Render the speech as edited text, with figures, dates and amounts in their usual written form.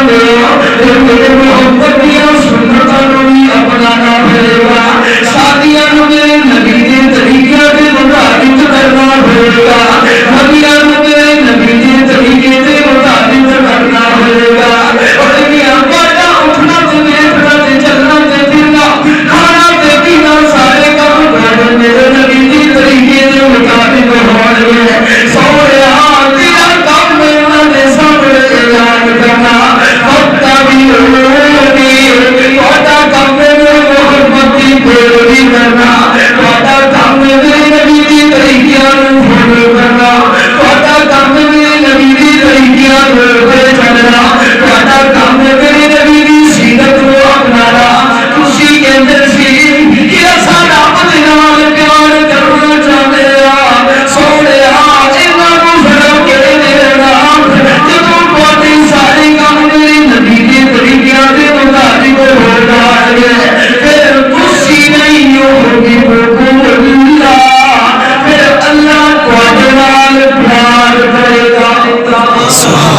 میرے محبت دیا سنتوں بھی اپنانا پڑے گا شادیاں میرے نبی کے طریقے کے مطابق کرنا پڑے گا نبیاں میرے نبی کے طریقے کے مطابق کرنا پڑے گا اور میاں باٹا اٹھنا تے بیٹھنا تے چلنا تے پھرنا کھانا تے پینا سارے کام میرے نبی کے طریقے کے مطابق ہونے سویا تیرا کام میں نے سامنے اعلان کرنا وقت بھی ہوگی وعدہ کام میں محبت کی پیروی کرنا وعدہ کام میں میرے نبی کی طریقیاں فالو کرنا وعدہ کام میں میرے نبی کی طریقیاں پہ چلنا وعدہ کام میں میرے نبی کی سیرت کو اپنانا خوشی کے اندر سی یہ سارا مدینہ پیار کرنا چاہتے ہیں سونے ساری کام میری نبی کے طریقے کے مطابق ہو جائے پھر خوشی نہیں ہوگی اللہ کو پیار کرے گا